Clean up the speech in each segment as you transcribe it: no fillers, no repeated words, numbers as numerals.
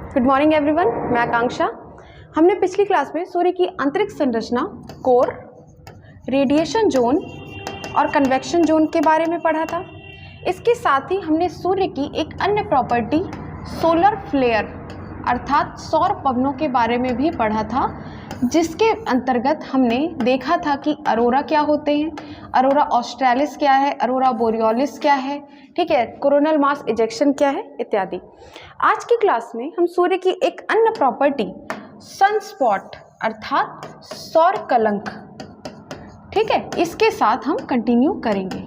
Good morning everyone, मैं आकांक्षा। हमने पिछली क्लास में सूर्य की आंतरिक संरचना, कोर, रेडिएशन जोन और कन्वेक्शन जोन के बारे में पढ़ा था। इसके साथ ही हमने सूर्य की एक अन्य प्रॉपर्टी सोलर फ्लेयर अर्थात सौर पवनों के बारे में भी पढ़ा था, जिसके अंतर्गत हमने देखा था कि अरोरा क्या होते हैं, अरोरा ऑस्ट्रेलिस क्या है, अरोरा बोरियोलिस क्या है, ठीक है, कोरोनल मास इजेक्शन क्या है इत्यादि। आज की क्लास में हम सूर्य की एक अन्य प्रॉपर्टी सनस्पॉट अर्थात सौर कलंक, ठीक है, इसके साथ हम कंटिन्यू करेंगे।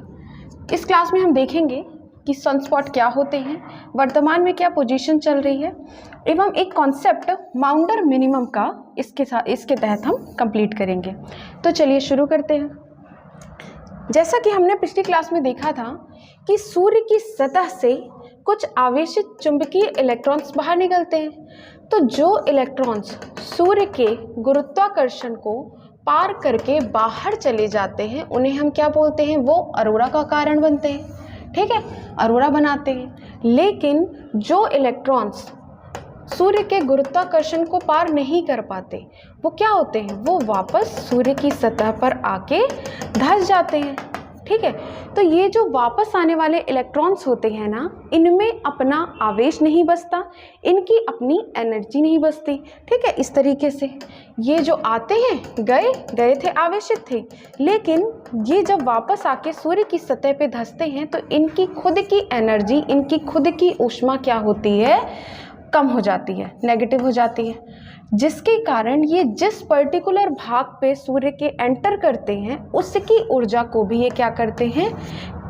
इस क्लास में हम देखेंगे कि सनस्पॉट क्या होते हैं, वर्तमान में क्या पोजीशन चल रही है, एवं एक कॉन्सेप्ट माउंडर मिनिमम का इसके तहत हम कंप्लीट करेंगे। तो चलिए शुरू करते हैं। जैसा कि हमने पिछली क्लास में देखा था कि सूर्य की सतह से कुछ आवेशित चुंबकीय इलेक्ट्रॉन्स बाहर निकलते हैं। तो जो इलेक्ट्रॉन्स सूर्य के गुरुत्वाकर्षण को पार करके बाहर चले जाते हैं, उन्हें हम क्या बोलते हैं, वो अरोरा का कारण बनते हैं, ठीक है, अरोरा बनाते हैं। लेकिन जो इलेक्ट्रॉन्स सूर्य के गुरुत्वाकर्षण को पार नहीं कर पाते, वो क्या होते हैं, वो वापस सूर्य की सतह पर आके धंस जाते हैं, ठीक है। तो ये जो वापस आने वाले इलेक्ट्रॉन्स होते हैं ना, इनमें अपना आवेश नहीं बचता, इनकी अपनी एनर्जी नहीं बचती, ठीक है। इस तरीके से ये जो आते हैं गए थे, आवेशित थे, लेकिन ये जब वापस आके सूर्य की सतह पे धंसते हैं तो इनकी खुद की एनर्जी, इनकी खुद की ऊष्मा क्या होती है, कम हो जाती है, नेगेटिव हो जाती है, जिसके कारण ये जिस पर्टिकुलर भाग पे सूर्य के एंटर करते हैं उसकी ऊर्जा को भी ये क्या करते हैं,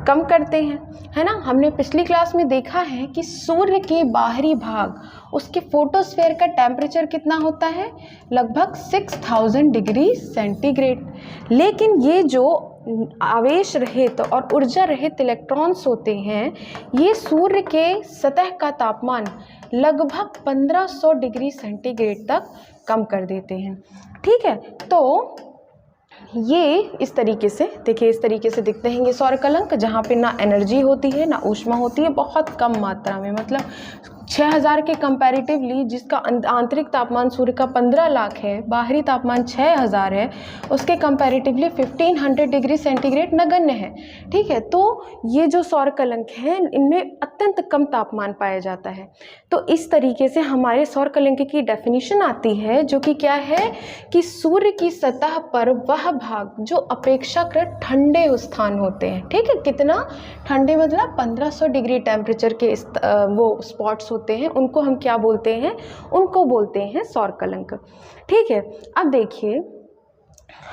कम करते हैं, है ना। हमने पिछली क्लास में देखा है कि सूर्य के बाहरी भाग, उसके फोटोस्फेयर का टेम्परेचर कितना होता है, लगभग 6000 डिग्री सेंटीग्रेड। लेकिन ये जो आवेश रहित और ऊर्जा रहित इलेक्ट्रॉन्स होते हैं, ये सूर्य के सतह का तापमान लगभग 1500 डिग्री सेंटीग्रेड तक कम कर देते हैं, ठीक है। तो ये इस तरीके से देखिए, इस तरीके से दिखते हैं ये सौर कलंक, जहाँ पे ना एनर्जी होती है ना ऊष्मा होती है, बहुत कम मात्रा में, मतलब 6000 के कंपैरेटिवली जिसका आंतरिक तापमान सूर्य का 15 लाख है, बाहरी तापमान 6000 है, उसके कंपैरेटिवली 1500 डिग्री सेंटीग्रेड नगण्य है, ठीक है। तो ये जो सौर कलंक हैं, इनमें अत्यंत कम तापमान पाया जाता है। तो इस तरीके से हमारे सौर कलंक की डेफिनेशन आती है, जो कि क्या है कि सूर्य की सतह पर वह भाग जो अपेक्षाकृत ठंडे स्थान होते हैं, ठीक है, कितना ठंडे, मतलब 1500 डिग्री टेम्परेचर के वो स्पॉट्स होते हैं, उनको हम क्या बोलते हैं, उनको बोलते हैं सौर कलंक, ठीक है। अब देखिए,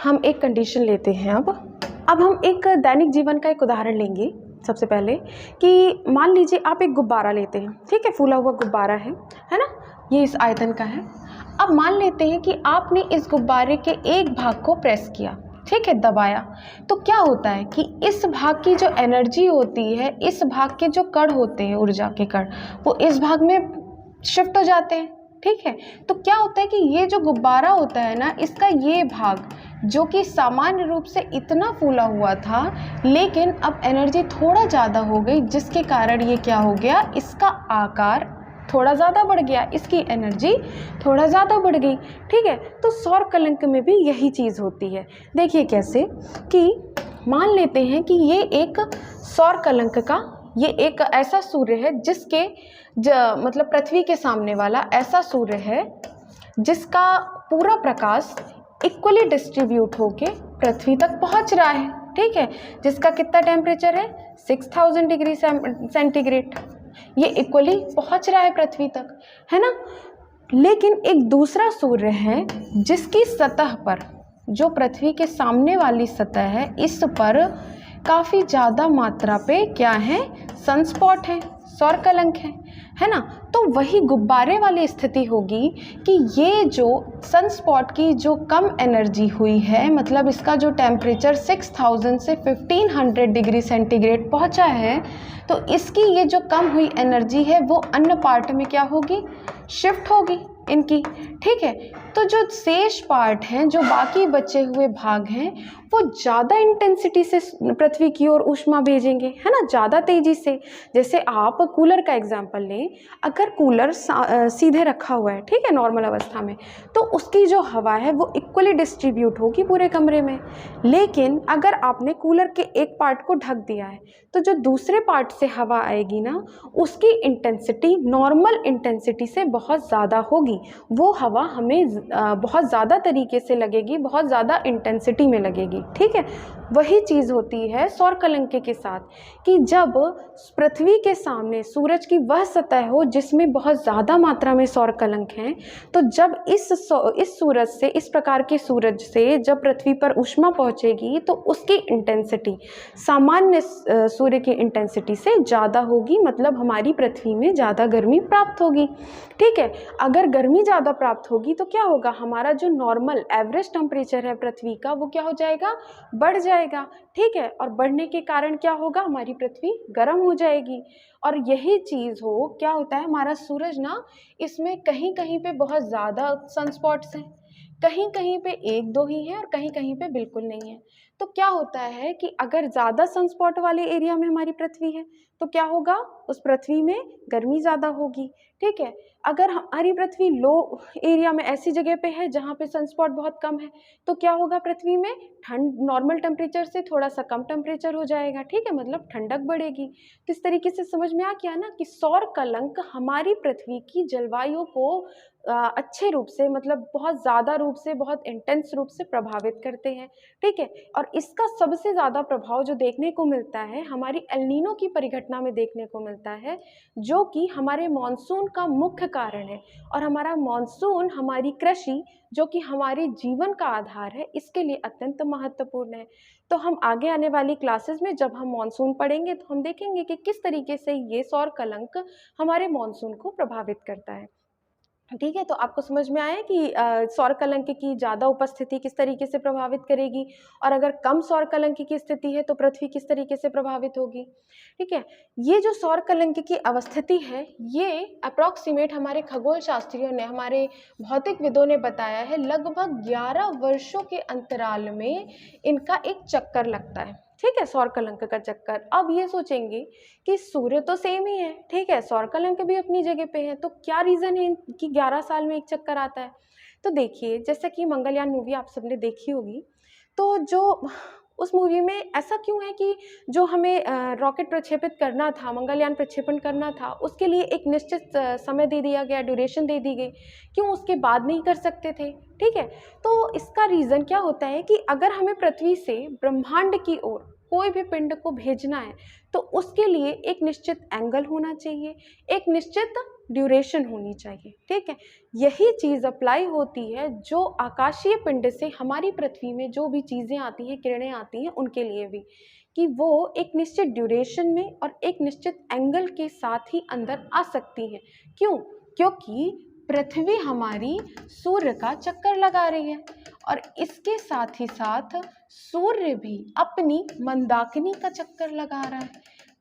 हम एक कंडीशन लेते हैं। अब हम एक दैनिक जीवन का एक उदाहरण लेंगे। सबसे पहले कि मान लीजिए आप एक गुब्बारा लेते हैं, ठीक है, फूला हुआ गुब्बारा है ना, ये इस आयतन का है। अब मान लेते हैं कि आपने इस गुब्बारे के एक भाग को प्रेस किया, ठीक है, दबाया, तो क्या होता है कि इस भाग की जो एनर्जी होती है, इस भाग के जो कण होते हैं, ऊर्जा के कण, वो इस भाग में शिफ्ट हो जाते हैं, ठीक है। तो क्या होता है कि ये जो गुब्बारा होता है ना, इसका ये भाग जो कि सामान्य रूप से इतना फूला हुआ था, लेकिन अब एनर्जी थोड़ा ज़्यादा हो गई, जिसके कारण ये क्या हो गया, इसका आकार थोड़ा ज़्यादा बढ़ गया, इसकी एनर्जी थोड़ा ज़्यादा बढ़ गई, ठीक है। तो सौर कलंक में भी यही चीज़ होती है। देखिए कैसे कि मान लेते हैं कि ये एक सौर कलंक का, ये एक ऐसा सूर्य है जिसके मतलब पृथ्वी के सामने वाला ऐसा सूर्य है जिसका पूरा प्रकाश इक्वली डिस्ट्रीब्यूट होके पृथ्वी तक पहुंच रहा है, ठीक है, जिसका कितना टेम्परेचर है, 6000 डिग्री सेंटीग्रेड, ये इक्वली पहुंच रहा है पृथ्वी तक, है ना। लेकिन एक दूसरा सूर्य है जिसकी सतह पर, जो पृथ्वी के सामने वाली सतह है, इस पर काफ़ी ज़्यादा मात्रा पे क्या है, सनस्पॉट है, सौर कलंक है ना। तो वही गुब्बारे वाली स्थिति होगी कि ये जो सनस्पॉट की जो कम एनर्जी हुई है, मतलब इसका जो टेम्परेचर 6000 से 1500 डिग्री सेंटीग्रेड पहुंचा है, तो इसकी ये जो कम हुई एनर्जी है वो अन्य पार्ट में क्या होगी, शिफ्ट होगी इनकी, ठीक है। तो जो शेष पार्ट हैं, जो बाकी बचे हुए भाग हैं, वो ज़्यादा इंटेंसिटी से पृथ्वी की ओर ऊष्मा भेजेंगे, है ना, ज़्यादा तेज़ी से। जैसे आप कूलर का एग्जाम्पल लें, अगर कूलर सीधे रखा हुआ है, ठीक है, नॉर्मल अवस्था में, तो उसकी जो हवा है वो इक्वली डिस्ट्रीब्यूट होगी पूरे कमरे में। लेकिन अगर आपने कूलर के एक पार्ट को ढक दिया है तो जो दूसरे पार्ट से हवा आएगी ना, उसकी इंटेंसिटी नॉर्मल इंटेंसिटी से बहुत ज़्यादा होगी। वो हवा हमें बहुत ज़्यादा तरीके से लगेगी, बहुत ज़्यादा इंटेंसिटी में लगेगी, ठीक है। वही चीज़ होती है सौर कलंक के साथ, कि जब पृथ्वी के सामने सूरज की वह सतह हो जिसमें बहुत ज़्यादा मात्रा में सौर कलंक हैं, तो जब इस सूरज से, इस प्रकार के सूरज से जब पृथ्वी पर ऊष्मा पहुंचेगी तो उसकी इंटेंसिटी सामान्य सूर्य की इंटेंसिटी से ज़्यादा होगी, मतलब हमारी पृथ्वी में ज़्यादा गर्मी प्राप्त होगी, ठीक है। अगर गर्मी ज़्यादा प्राप्त होगी तो क्या होगा, हमारा जो नॉर्मल एवरेज टेम्परेचर है पृथ्वी का वो क्या हो जाएगा, बढ़ जाएगा, ठीक है। और बढ़ने के कारण क्या होगा, हमारी पृथ्वी गर्म हो जाएगी। और यही चीज़ क्या होता है, हमारा सूरज ना, इसमें कहीं कहीं पे बहुत ज़्यादा सनस्पॉट्स हैं, कहीं कहीं पे एक दो ही है और कहीं कहीं पे बिल्कुल नहीं है। तो क्या होता है कि अगर ज़्यादा सनस्पॉट वाले एरिया में हमारी पृथ्वी है तो क्या होगा, उस पृथ्वी में गर्मी ज़्यादा होगी, ठीक है। अगर हमारी पृथ्वी लो एरिया में, ऐसी जगह पे है जहाँ पे सनस्पॉट बहुत कम है, तो क्या होगा, पृथ्वी में ठंड नॉर्मल टेम्परेचर से थोड़ा सा कम टेम्परेचर हो जाएगा, ठीक है, मतलब ठंडक बढ़ेगी। किस तरीके से समझ में आ गया ना कि सौर कलंक हमारी पृथ्वी की जलवायु को अच्छे रूप से, मतलब बहुत ज़्यादा रूप से, बहुत इंटेंस रूप से प्रभावित करते हैं, ठीक है। और इसका सबसे ज़्यादा प्रभाव जो देखने को मिलता है हमारी एल नीनो की परिघटना में देखने को मिलता है, जो कि हमारे मॉनसून का मुख्य कारण है। और हमारा मॉनसून हमारी कृषि, जो कि हमारे जीवन का आधार है, इसके लिए अत्यंत महत्वपूर्ण है। तो हम आगे आने वाली क्लासेस में जब हम मॉनसून पढ़ेंगे तो हम देखेंगे कि किस तरीके से ये सौर कलंक हमारे मॉनसून को प्रभावित करता है, ठीक है। तो आपको समझ में आया कि सौर कलंक की ज़्यादा उपस्थिति किस तरीके से प्रभावित करेगी, और अगर कम सौर कलंक की स्थिति है तो पृथ्वी किस तरीके से प्रभावित होगी, ठीक है। ये जो सौर कलंक की अवस्थिति है, ये अप्रॉक्सीमेट हमारे खगोल शास्त्रियों ने, हमारे भौतिकविदों ने बताया है, लगभग 11 वर्षों के अंतराल में इनका एक चक्कर लगता है, ठीक है, सौर कलंक का चक्कर। अब ये सोचेंगे कि सूर्य तो सेम ही है, ठीक है, सौर कलंक भी अपनी जगह पे है, तो क्या रीज़न है कि 11 साल में एक चक्कर आता है। तो देखिए, जैसा कि मंगलयान मूवी आप सबने देखी होगी, तो जो उस मूवी में ऐसा क्यों है कि जो हमें रॉकेट प्रक्षेपित करना था, मंगलयान प्रक्षेपण करना था, उसके लिए एक निश्चित समय दे दिया गया, ड्यूरेशन दे दी गई, क्यों उसके बाद नहीं कर सकते थे, ठीक है। तो इसका रीज़न क्या होता है कि अगर हमें पृथ्वी से ब्रह्मांड की ओर कोई भी पिंड को भेजना है तो उसके लिए एक निश्चित एंगल होना चाहिए, एक निश्चित ड्यूरेशन होनी चाहिए, ठीक है। यही चीज़ अप्लाई होती है जो आकाशीय पिंड से हमारी पृथ्वी में जो भी चीज़ें आती हैं, किरणें आती हैं, उनके लिए भी, कि वो एक निश्चित ड्यूरेशन में और एक निश्चित एंगल के साथ ही अंदर आ सकती हैं। क्यों? क्योंकि पृथ्वी हमारी सूर्य का चक्कर लगा रही है, और इसके साथ ही साथ सूर्य भी अपनी मंदाकिनी का चक्कर लगा रहा है,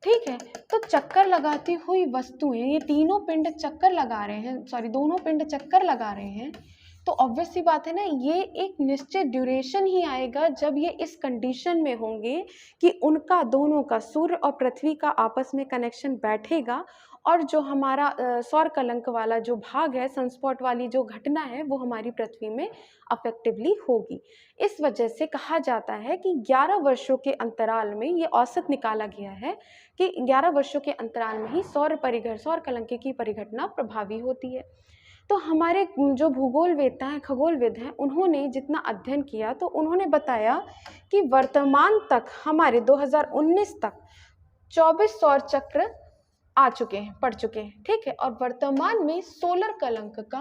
ठीक है। तो चक्कर लगाती हुई वस्तुएं, ये तीनों पिंड चक्कर लगा रहे हैं, सॉरी, दोनों पिंड चक्कर लगा रहे हैं, तो ऑब्वियस सी बात है ना, ये एक निश्चित ड्यूरेशन ही आएगा जब ये इस कंडीशन में होंगे कि उनका, दोनों का, सूर्य और पृथ्वी का आपस में कनेक्शन बैठेगा, और जो हमारा सौर कलंक वाला जो भाग है, सनस्पॉट वाली जो घटना है, वो हमारी पृथ्वी में अफेक्टिवली होगी। इस वजह से कहा जाता है कि 11 वर्षों के अंतराल में, ये औसत निकाला गया है कि 11 वर्षों के अंतराल में ही सौर कलंक की परिघटना प्रभावी होती है। तो हमारे जो भूगोलवेत्ता हैं, खगोलविद हैं, उन्होंने जितना अध्ययन किया तो उन्होंने बताया कि वर्तमान तक हमारे 2019 तक 24 सौर चक्र आ चुके हैं, पड़ चुके हैं, ठीक है। और वर्तमान में सोलर कलंक का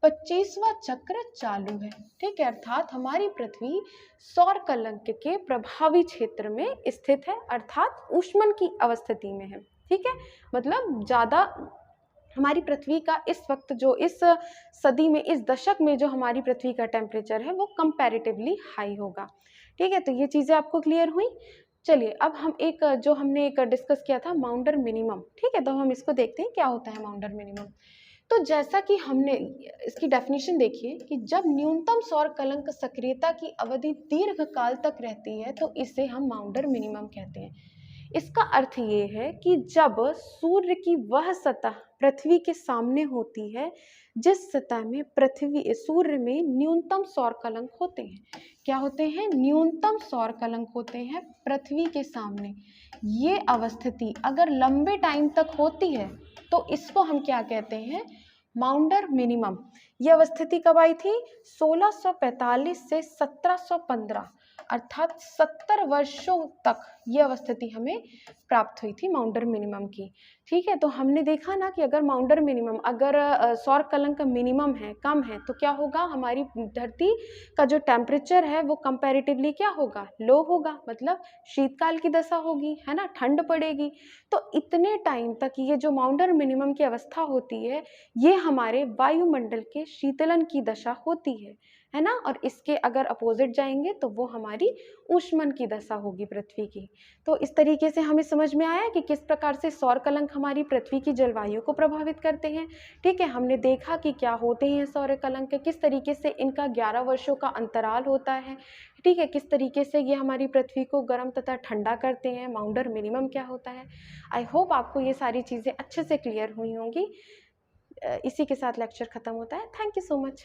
25वां चक्र चालू है, ठीक है। अर्थात हमारी पृथ्वी सौर कलंक के प्रभावी क्षेत्र में स्थित है, अर्थात ऊष्मन की अवस्थिति में है, ठीक है। मतलब ज़्यादा हमारी पृथ्वी का इस वक्त, जो इस सदी में, इस दशक में जो हमारी पृथ्वी का टेम्परेचर है वो कंपैरेटिवली हाई होगा, ठीक है। तो ये चीज़ें आपको क्लियर हुई। चलिए, अब हम हमने एक डिस्कस किया था माउंटर मिनिमम, ठीक है, तो हम इसको देखते हैं क्या होता है माउंटर मिनिमम। तो जैसा कि हमने इसकी डेफिनेशन देखिए कि जब न्यूनतम सौर कलंक सक्रियता की अवधि दीर्घ काल तक रहती है तो इसे हम माउंटर मिनिमम कहते हैं। इसका अर्थ ये है कि जब सूर्य की वह सतह पृथ्वी के सामने होती है जिस सतह में सूर्य में न्यूनतम सौर कलंक होते हैं। क्या होते हैं? न्यूनतम सौर कलंक होते हैं पृथ्वी के सामने। ये अवस्थिति अगर लंबे टाइम तक होती है तो इसको हम क्या कहते हैं? माउंटर मिनिमम। ये अवस्थिति कब आई थी? 1645 से 1715, अर्थात 70 वर्षों तक ये अवस्थिति हमें प्राप्त हुई थी माउंटर मिनिमम की। ठीक है, तो हमने देखा ना कि अगर माउंटर मिनिमम, अगर सौर कलंक मिनिमम है, कम है, तो क्या होगा? हमारी धरती का जो टेम्परेचर है वो कंपैरेटिवली क्या होगा? लो होगा, मतलब शीतकाल की दशा होगी, है ना, ठंड पड़ेगी। तो इतने टाइम तक ये जो माउंटर मिनिमम की अवस्था होती है, ये हमारे वायुमंडल के शीतलन की दशा होती है ना। और इसके अगर अपोजिट जाएंगे तो वो हमारी ऊष्मन की दशा होगी पृथ्वी की। तो इस तरीके से हमें समझ में आया कि किस प्रकार से सौर कलंक हमारी पृथ्वी की जलवायु को प्रभावित करते हैं। ठीक है, हमने देखा कि क्या होते हैं सौर कलंक, किस तरीके से इनका 11 वर्षों का अंतराल होता है। ठीक है, किस तरीके से ये हमारी पृथ्वी को गर्म तथा ठंडा करते हैं, माउंटर मिनिमम क्या होता है। आई होप आपको ये सारी चीज़ें अच्छे से क्लियर हुई होंगी। इसी के साथ लेक्चर खत्म होता है। Thank you so much.